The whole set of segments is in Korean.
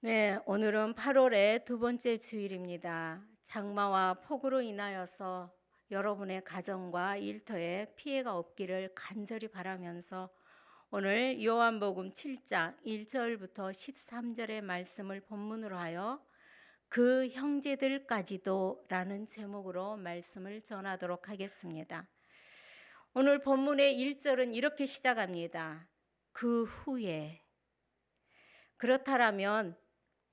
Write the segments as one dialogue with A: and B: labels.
A: 네, 오늘은 8월의 두 번째 주일입니다. 장마와 폭우로 인하여서 여러분의 가정과 일터에 피해가 없기를 간절히 바라면서 오늘 요한복음 7장 1절부터 13절의 말씀을 본문으로 하여 그 형제들까지도 라는 제목으로 말씀을 전하도록 하겠습니다. 오늘 본문의 1절은 이렇게 시작합니다. 그 후에. 그렇다면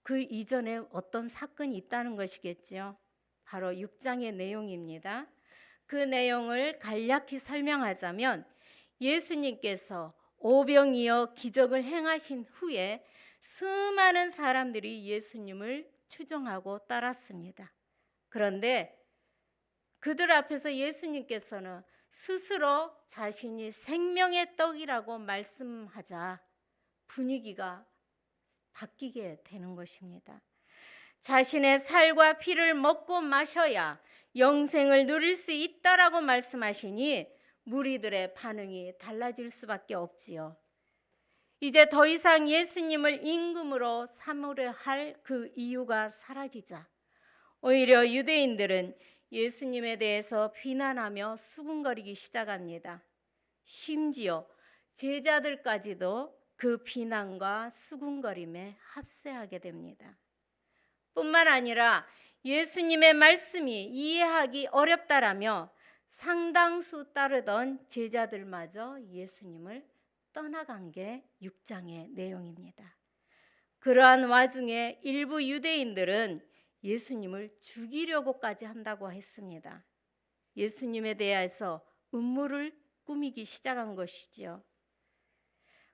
A: 그 이전에 어떤 사건이 있다는 것이겠죠. 바로 6장의 내용입니다. 그 내용을 간략히 설명하자면 예수님께서 오병이어 기적을 행하신 후에 수많은 사람들이 예수님을 추종하고 따랐습니다. 그런데 그들 앞에서 예수님께서는 스스로 자신이 생명의 떡이라고 말씀하자 분위기가 바뀌게 되는 것입니다. 자신의 살과 피를 먹고 마셔야 영생을 누릴 수 있다라고 말씀하시니 무리들의 반응이 달라질 수밖에 없지요. 이제 더 이상 예수님을 임금으로 삼으려 할 그 이유가 사라지자 오히려 유대인들은 예수님에 대해서 비난하며 수군거리기 시작합니다. 심지어 제자들까지도 그 비난과 수군거림에 합세하게 됩니다. 뿐만 아니라 예수님의 말씀이 이해하기 어렵다라며 상당수 따르던 제자들마저 예수님을 떠나간 게 6장의 내용입니다. 그러한 와중에 일부 유대인들은 예수님을 죽이려고까지 한다고 했습니다. 예수님에 대해서 음모를 꾸미기 시작한 것이지요.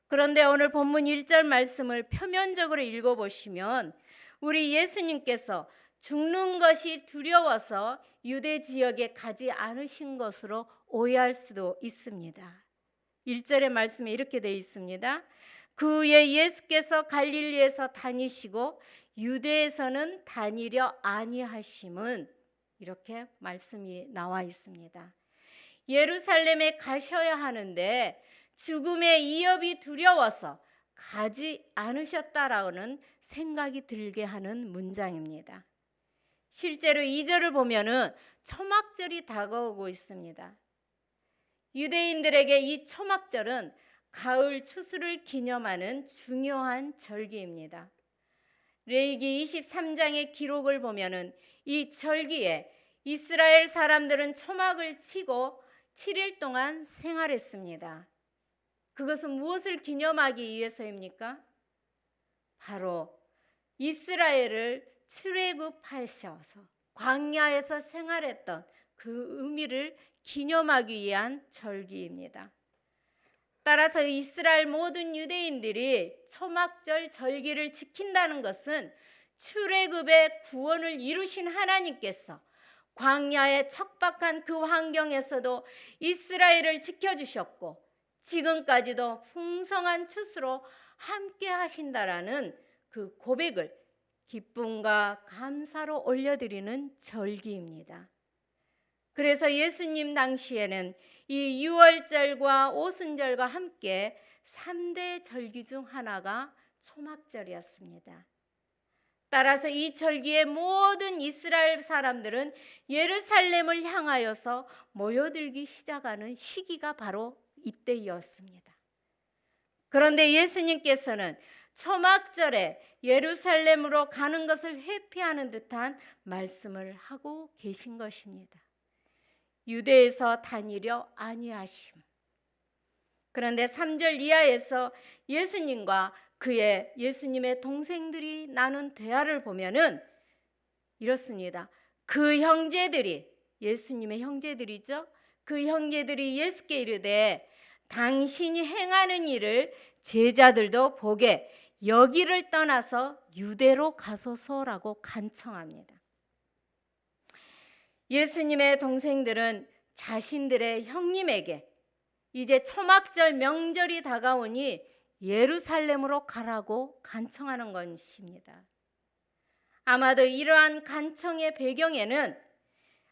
A: 그런데 오늘 본문 1절 말씀을 표면적으로 읽어보시면 우리 예수님께서 죽는 것이 두려워서 유대 지역에 가지 않으신 것으로 오해할 수도 있습니다. 1절의 말씀에 이렇게 되어 있습니다. 그 후에 예수께서 갈릴리에서 다니시고 유대에서는 다니려 아니하심은 이렇게 말씀이 나와 있습니다. 예루살렘에 가셔야 하는데 죽음의 위협이 두려워서 가지 않으셨다라는 생각이 들게 하는 문장입니다. 실제로 2절을 보면은 초막절이 다가오고 있습니다. 유대인들에게 이 초막절은 가을 추수를 기념하는 중요한 절기입니다. 레위기 23장의 기록을 보면은 이 절기에 이스라엘 사람들은 초막을 치고 7일 동안 생활했습니다. 그것은 무엇을 기념하기 위해서입니까? 바로 이스라엘을 출애굽하셔서 광야에서 생활했던 그 의미를 기념하기 위한 절기입니다. 따라서 이스라엘 모든 유대인들이 초막절 절기를 지킨다는 것은 출애굽의 구원을 이루신 하나님께서 광야의 척박한 그 환경에서도 이스라엘을 지켜주셨고 지금까지도 풍성한 추수로 함께 하신다라는 그 고백을 기쁨과 감사로 올려드리는 절기입니다. 그래서 예수님 당시에는 이 유월절과 오순절과 함께 3대 절기 중 하나가 초막절이었습니다. 따라서 이 절기에 모든 이스라엘 사람들은 예루살렘을 향하여서 모여들기 시작하는 시기가 바로 이때였습니다. 그런데 예수님께서는 초막절에 예루살렘으로 가는 것을 회피하는 듯한 말씀을 하고 계신 것입니다. 유대에서 다니려 아니하심. 그런데 3절 이하에서 예수님과 예수님의 동생들이 나눈 대화를 보면은 이렇습니다. 그 형제들이, 예수님의 형제들이죠. 그 형제들이 예수께 이르되 당신이 행하는 일을 제자들도 보게 여기를 떠나서 유대로 가소서라고 간청합니다. 예수님의 동생들은 자신들의 형님에게 이제 초막절 명절이 다가오니 예루살렘으로 가라고 간청하는 것입니다. 아마도 이러한 간청의 배경에는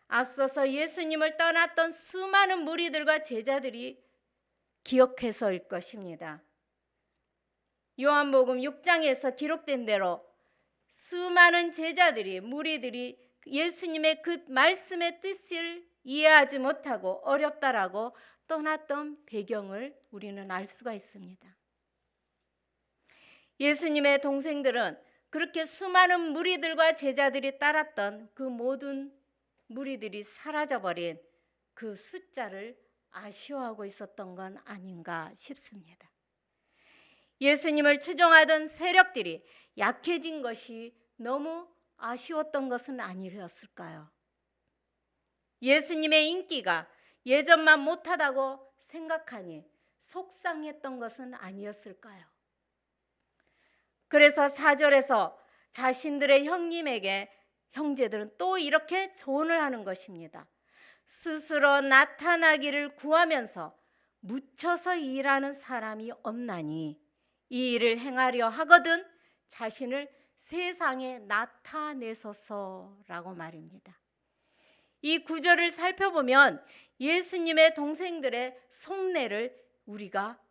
A: 앞서서 예수님을 떠났던 수많은 무리들과 제자들이 기억해서일 것입니다. 요한복음 6장에서 기록된 대로 수많은 제자들이, 무리들이 예수님의 그 말씀의 뜻을 이해하지 못하고 어렵다라고 떠났던 배경을 우리는 알 수가 있습니다. 예수님의 동생들은 그렇게 수많은 무리들과 제자들이 따랐던 그 모든 무리들이 사라져버린 그 숫자를 아쉬워하고 있었던 건 아닌가 싶습니다. 예수님을 추종하던 세력들이 약해진 것이 너무 아쉬웠던 것은 아니었을까요? 예수님의 인기가 예전만 못하다고 생각하니 속상했던 것은 아니었을까요? 그래서 4절에서 자신들의 형님에게 형제들은 또 이렇게 조언을 하는 것입니다. 스스로 나타나기를 구하면서 묻혀서 일하는 사람이 없나니 이 일을 행하려 하거든 자신을 세상에 나타내소서라고 말입니다. 이 구절을 살펴보면 예수님의 동생들의 속내를 우리가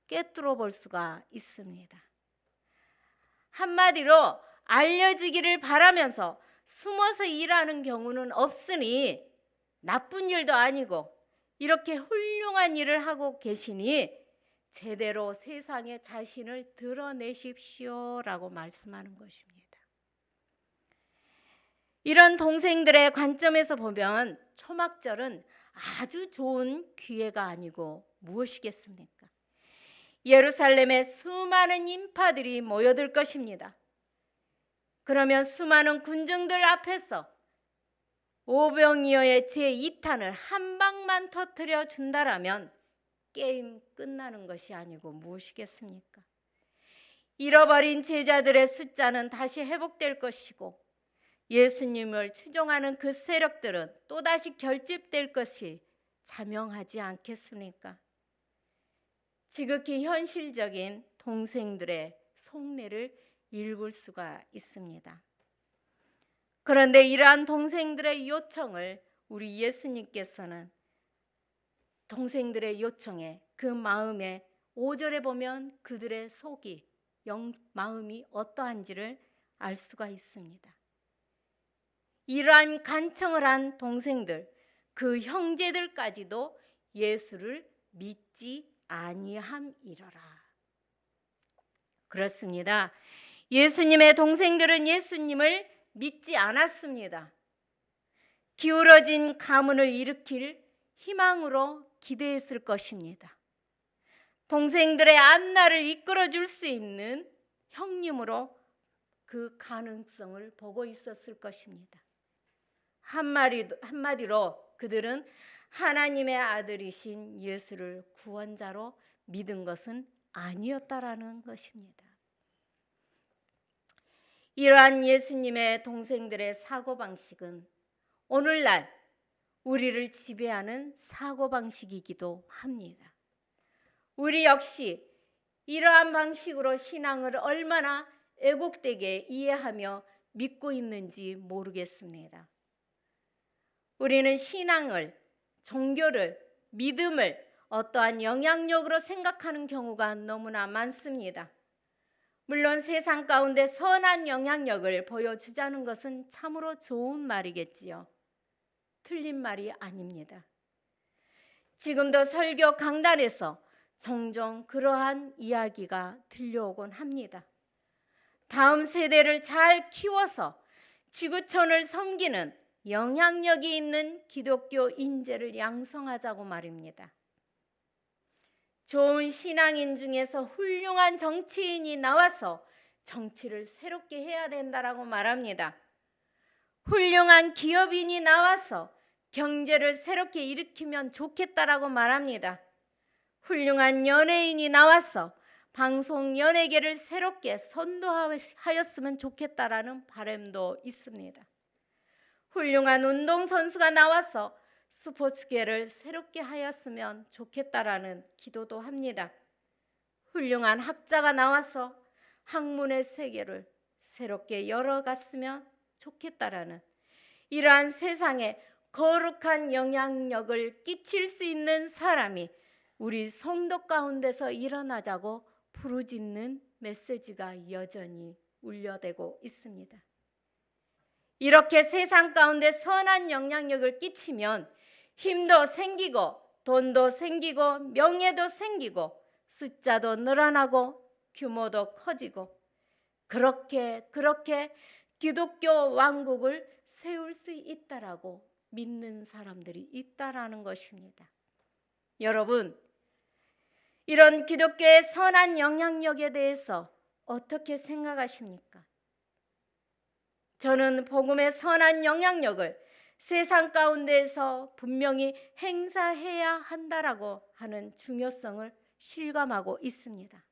A: 꿰뚫어 볼 수가 있습니다. 한마디로 알려지기를 바라면서 숨어서 일하는 경우는 없으니 나쁜 일도 아니고 이렇게 훌륭한 일을 하고 계시니 제대로 세상에 자신을 드러내십시오라고 말씀하는 것입니다. 이런 동생들의 관점에서 보면 초막절은 아주 좋은 기회가 아니고 무엇이겠습니까? 예루살렘에 수많은 인파들이 모여들 것입니다. 그러면 수많은 군중들 앞에서 오병이어의 제2탄을 한 방만 터뜨려 준다라면 게임 끝나는 것이 아니고 무엇이겠습니까? 잃어버린 제자들의 숫자는 다시 회복될 것이고 예수님을 추종하는 그 세력들은 또다시 결집될 것이 자명하지 않겠습니까? 지극히 현실적인 동생들의 속내를 읽을 수가 있습니다. 그런데 이러한 동생들의 요청을 우리 예수님께서는 동생들의 요청에 그 마음에 5절에 보면 그들의 속이 마음이 어떠한지를 알 수가 있습니다. 이러한 간청을 한 동생들, 그 형제들까지도 예수를 믿지 아니함이러라. 그렇습니다. 예수님의 동생들은 예수님을 믿지 않았습니다. 기울어진 가문을 일으킬 희망으로 기대했을 것입니다. 동생들의 앞날을 이끌어줄 수 있는 형님으로 그 가능성을 보고 있었을 것입니다. 한마디로 그들은 하나님의 아들이신 예수를 구원자로 믿은 것은 아니었다라는 것입니다. 이러한 예수님의 동생들의 사고방식은 오늘날 우리를 지배하는 사고방식이기도 합니다. 우리 역시 이러한 방식으로 신앙을 얼마나 애곡되게 이해하며 믿고 있는지 모르겠습니다. 우리는 신앙을, 종교를, 믿음을 어떠한 영향력으로 생각하는 경우가 너무나 많습니다. 물론 세상 가운데 선한 영향력을 보여주자는 것은 참으로 좋은 말이겠지요. 틀린 말이 아닙니다. 지금도 설교 강단에서 종종 그러한 이야기가 들려오곤 합니다. 다음 세대를 잘 키워서 지구촌을 섬기는 영향력이 있는 기독교 인재를 양성하자고 말입니다. 좋은 신앙인 중에서 훌륭한 정치인이 나와서 정치를 새롭게 해야 된다라고 말합니다. 훌륭한 기업인이 나와서 경제를 새롭게 일으키면 좋겠다라고 말합니다. 훌륭한 연예인이 나와서 방송 연예계를 새롭게 선도하였으면 좋겠다라는 바람도 있습니다. 훌륭한 운동선수가 나와서 스포츠계를 새롭게 하였으면 좋겠다라는 기도도 합니다. 훌륭한 학자가 나와서 학문의 세계를 새롭게 열어갔으면 좋겠다라는 이러한 세상에 거룩한 영향력을 끼칠 수 있는 사람이 우리 성도 가운데서 일어나자고 부르짖는 메시지가 여전히 울려대고 있습니다. 이렇게 세상 가운데 선한 영향력을 끼치면 힘도 생기고 돈도 생기고 명예도 생기고 숫자도 늘어나고 규모도 커지고 그렇게 기독교 왕국을 세울 수 있다라고 믿는 사람들이 있다라는 것입니다. 여러분, 이런 기독교의 선한 영향력에 대해서 어떻게 생각하십니까? 저는 복음의 선한 영향력을 세상 가운데에서 분명히 행사해야 한다라고 하는 중요성을 실감하고 있습니다.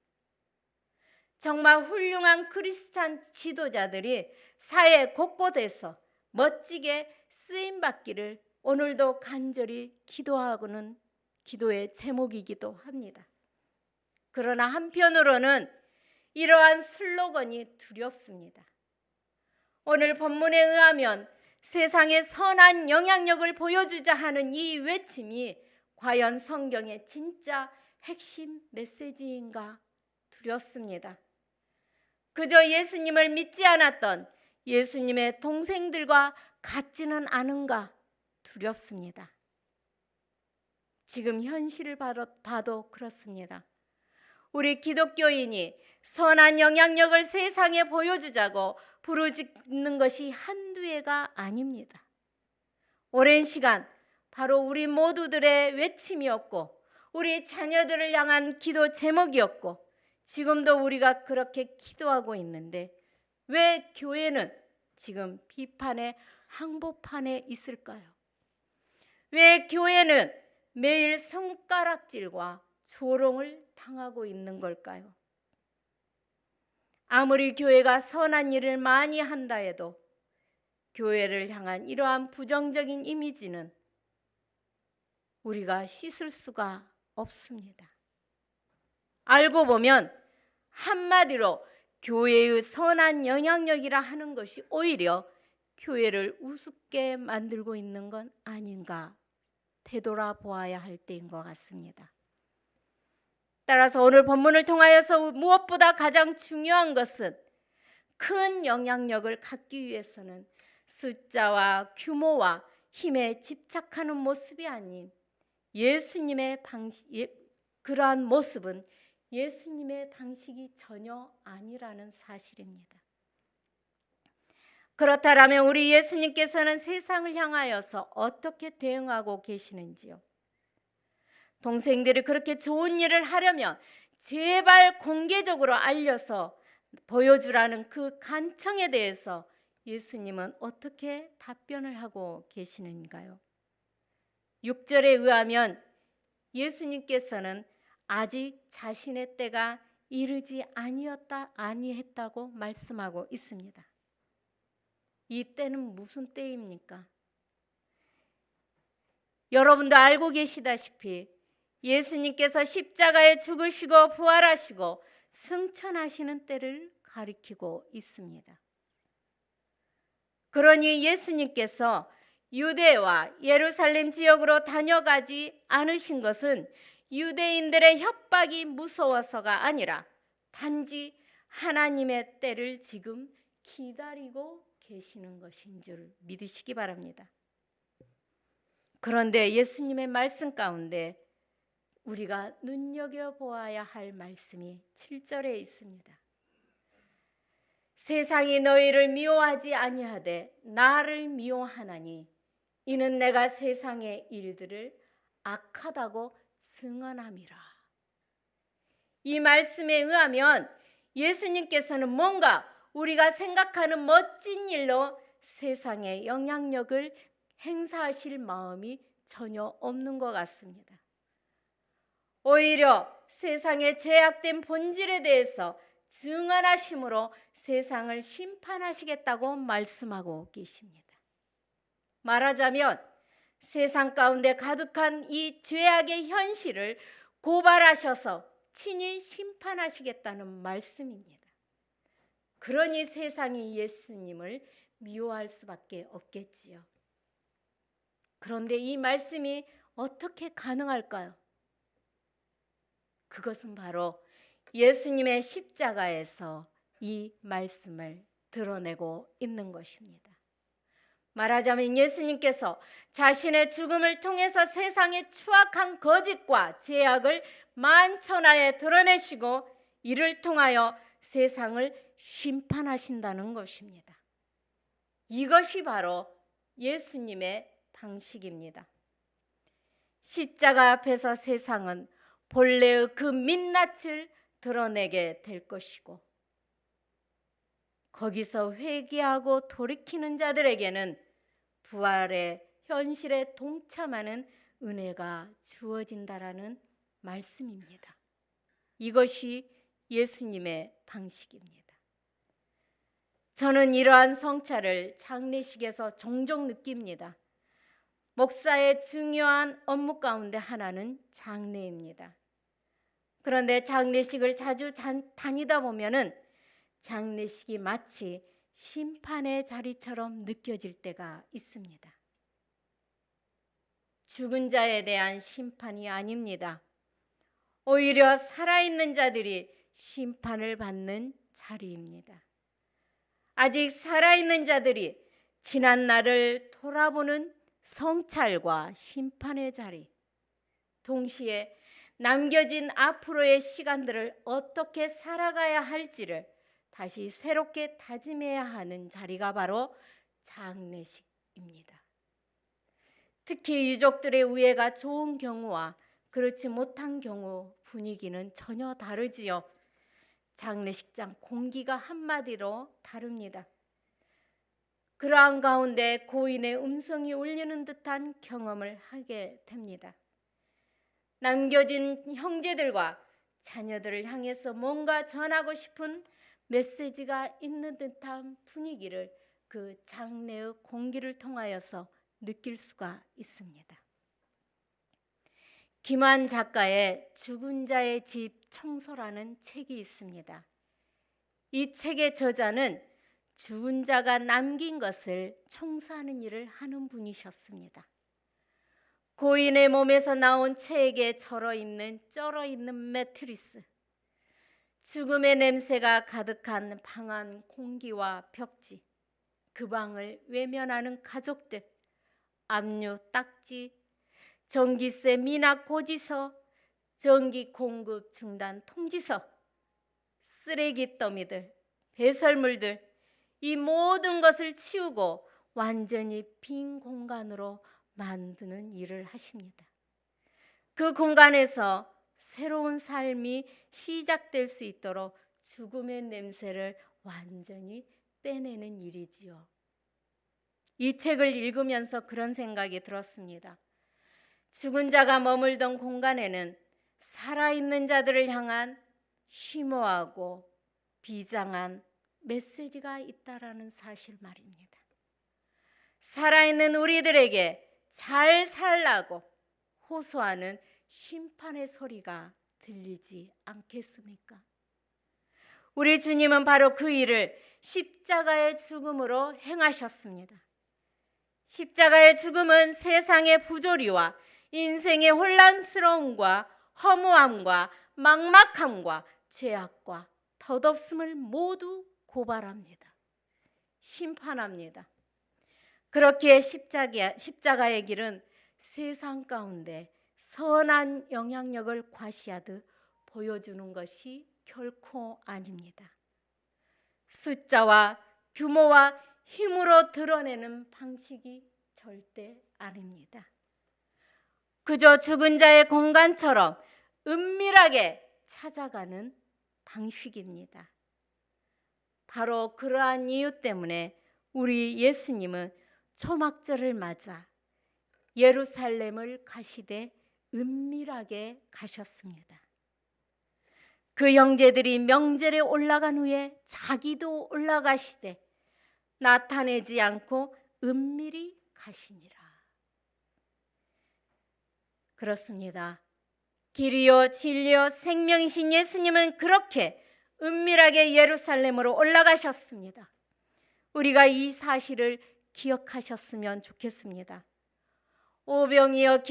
A: 정말 훌륭한 크리스찬 지도자들이 사회 곳곳에서 멋지게 쓰임받기를 오늘도 간절히 기도하고는 기도의 제목이기도 합니다. 그러나 한편으로는 이러한 슬로건이 두렵습니다. 오늘 본문에 의하면 세상에 선한 영향력을 보여주자 하는 이 외침이 과연 성경의 진짜 핵심 메시지인가 두렵습니다. 그저 예수님을 믿지 않았던 예수님의 동생들과 같지는 않은가 두렵습니다. 지금 현실을 봐도 그렇습니다. 우리 기독교인이 선한 영향력을 세상에 보여주자고 부르짖는 것이 한두 해가 아닙니다. 오랜 시간 바로 우리 모두들의 외침이었고 우리 자녀들을 향한 기도 제목이었고 지금도 우리가 그렇게 기도하고 있는데 왜 교회는 지금 비판의 항복판에 있을까요? 왜 교회는 매일 손가락질과 조롱을 당하고 있는 걸까요? 아무리 교회가 선한 일을 많이 한다 해도 교회를 향한 이러한 부정적인 이미지는 우리가 씻을 수가 없습니다. 알고 보면 한마디로 교회의 선한 영향력이라 하는 것이 오히려 교회를 우습게 만들고 있는 건 아닌가 되돌아보아야 할 때인 것 같습니다. 따라서 오늘 본문을 통하여서 무엇보다 가장 중요한 것은 큰 영향력을 갖기 위해서는 숫자와 규모와 힘에 집착하는 모습이 아닌 예수님의 그러한 모습은 예수님의 방식이 전혀 아니라는 사실입니다. 그렇다면 우리 예수님께서는 세상을 향하여서 어떻게 대응하고 계시는지요? 동생들이 그렇게 좋은 일을 하려면 제발 공개적으로 알려서 보여주라는 그 간청에 대해서 예수님은 어떻게 답변을 하고 계시는가요? 6절에 의하면 예수님께서는 아직 자신의 때가 이르지 아니했다고 말씀하고 있습니다. 이 때는 무슨 때입니까? 여러분도 알고 계시다시피 예수님께서 십자가에 죽으시고 부활하시고 승천하시는 때를 가리키고 있습니다. 그러니 예수님께서 유대와 예루살렘 지역으로 다녀가지 않으신 것은 유대인들의 협박이 무서워서가 아니라 단지 하나님의 때를 지금 기다리고 계시는 것인 줄 믿으시기 바랍니다. 그런데 예수님의 말씀 가운데 우리가 눈여겨보아야 할 말씀이 7절에 있습니다. 세상이 너희를 미워하지 아니하되 나를 미워하나니 이는 내가 세상의 일들을 악하다고 증언함이라. 이 말씀에 의하면 예수님께서는 뭔가 우리가 생각하는 멋진 일로 세상에 영향력을 행사하실 마음이 전혀 없는 것 같습니다. 오히려 세상의 제약된 본질에 대해서 증언하심으로 세상을 심판하시겠다고 말씀하고 계십니다. 말하자면 세상 가운데 가득한 이 죄악의 현실을 고발하셔서 친히 심판하시겠다는 말씀입니다. 그러니 세상이 예수님을 미워할 수밖에 없겠지요. 그런데 이 말씀이 어떻게 가능할까요? 그것은 바로 예수님의 십자가에서 이 말씀을 드러내고 있는 것입니다. 말하자면 예수님께서 자신의 죽음을 통해서 세상의 추악한 거짓과 죄악을 만천하에 드러내시고 이를 통하여 세상을 심판하신다는 것입니다. 이것이 바로 예수님의 방식입니다. 십자가 앞에서 세상은 본래의 그 민낯을 드러내게 될 것이고 거기서 회개하고 돌이키는 자들에게는 부활의 현실에 동참하는 은혜가 주어진다라는 말씀입니다. 이것이 예수님의 방식입니다. 저는 이러한 성찰을 장례식에서 종종 느낍니다. 목사의 중요한 업무 가운데 하나는 장례입니다. 그런데 장례식을 자주 다니다 보면은 장례식이 마치 심판의 자리처럼 느껴질 때가 있습니다. 죽은 자에 대한 심판이 아닙니다. 오히려 살아있는 자들이 심판을 받는 자리입니다. 아직 살아있는 자들이 지난 날을 돌아보는 성찰과 심판의 자리, 동시에 남겨진 앞으로의 시간들을 어떻게 살아가야 할지를 다시 새롭게 다짐해야 하는 자리가 바로 장례식입니다. 특히 유족들의 우애가 좋은 경우와 그렇지 못한 경우 분위기는 전혀 다르지요. 장례식장 공기가 한마디로 다릅니다. 그러한 가운데 고인의 음성이 울리는 듯한 경험을 하게 됩니다. 남겨진 형제들과 자녀들을 향해서 뭔가 전하고 싶은 메시지가 있는 듯한 분위기를 그 장례의 공기를 통하여서 느낄 수가 있습니다. 김환 작가의 죽은 자의 집 청소라는 책이 있습니다. 이 책의 저자는 죽은 자가 남긴 것을 청소하는 일을 하는 분이셨습니다. 고인의 몸에서 나온 체액에 쩔어 있는 매트리스, 죽음의 냄새가 가득한 방 안 공기와 벽지, 그 방을 외면하는 가족들, 압류 딱지, 전기세 미납 고지서, 전기 공급 중단 통지서, 쓰레기 더미들, 배설물들, 이 모든 것을 치우고 완전히 빈 공간으로 만드는 일을 하십니다. 그 공간에서 새로운 삶이 시작될 수 있도록 죽음의 냄새를 완전히 빼내는 일이지요. 이 책을 읽으면서 그런 생각이 들었습니다. 죽은 자가 머물던 공간에는 살아있는 자들을 향한 심오하고 비장한 메시지가 있다라는 사실 말입니다. 살아있는 우리들에게 잘 살라고 호소하는 심판의 소리가 들리지 않겠습니까? 우리 주님은 바로 그 일을 십자가의 죽음으로 행하셨습니다. 십자가의 죽음은 세상의 부조리와 인생의 혼란스러움과 허무함과 막막함과 죄악과 덧없음을 모두 고발합니다. 심판합니다. 그렇기에 십자가의 길은 세상 가운데 선한 영향력을 과시하듯 보여주는 것이 결코 아닙니다. 숫자와 규모와 힘으로 드러내는 방식이 절대 아닙니다. 그저 죽은 자의 공간처럼 은밀하게 찾아가는 방식입니다. 바로 그러한 이유 때문에 우리 예수님은 초막절을 맞아 예루살렘을 가시되 은밀하게 가셨습니다. 그 형제들이 명절에 올라간 후에 자기도 올라가시되 나타내지 않고 은밀히 가시니라. 그렇습니다. 길이요 진리요 생명이신 예수님은 그렇게 은밀하게 예루살렘으로 올라가셨습니다. 우리가 이 사실을 기억하셨으면 좋겠습니다. 오병이어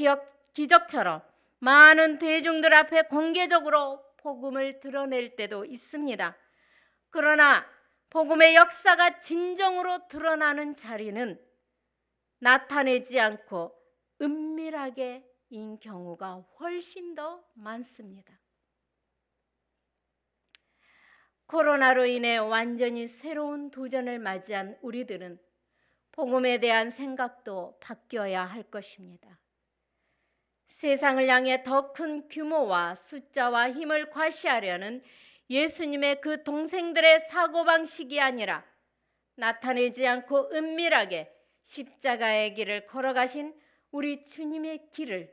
A: 기적처럼 많은 대중들 앞에 공개적으로 복음을 드러낼 때도 있습니다. 그러나 복음의 역사가 진정으로 드러나는 자리는 나타내지 않고 은밀하게 인 경우가 훨씬 더 많습니다. 코로나로 인해 완전히 새로운 도전을 맞이한 우리들은 복음에 대한 생각도 바뀌어야 할 것입니다. 세상을 향해 더 큰 규모와 숫자와 힘을 과시하려는 예수님의 그 동생들의 사고방식이 아니라 나타내지 않고 은밀하게 십자가의 길을 걸어가신 우리 주님의 길을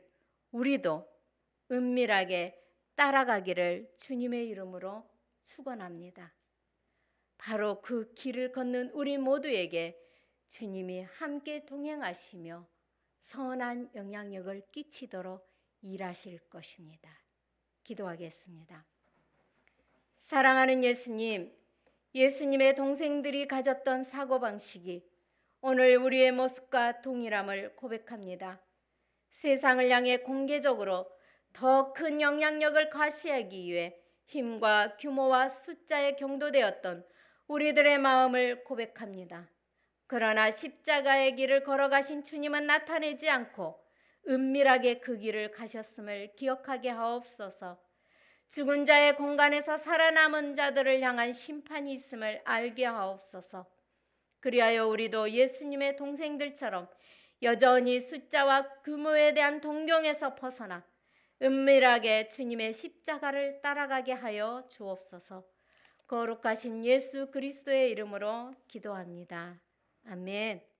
A: 우리도 은밀하게 따라가기를 주님의 이름으로 축원합니다. 바로 그 길을 걷는 우리 모두에게 주님이 함께 동행하시며 선한 영향력을 끼치도록 일하실 것입니다. 기도하겠습니다. 사랑하는 예수님, 예수님의 동생들이 가졌던 사고방식이 오늘 우리의 모습과 동일함을 고백합니다. 세상을 향해 공개적으로 더 큰 영향력을 과시하기 위해 힘과 규모와 숫자에 경도되었던 우리들의 마음을 고백합니다. 그러나 십자가의 길을 걸어가신 주님은 나타내지 않고 은밀하게 그 길을 가셨음을 기억하게 하옵소서. 죽은 자의 공간에서 살아남은 자들을 향한 심판이 있음을 알게 하옵소서. 그리하여 우리도 예수님의 동생들처럼 여전히 숫자와 규모에 대한 동경에서 벗어나 은밀하게 주님의 십자가를 따라가게 하여 주옵소서. 거룩하신 예수 그리스도의 이름으로 기도합니다. 아멘.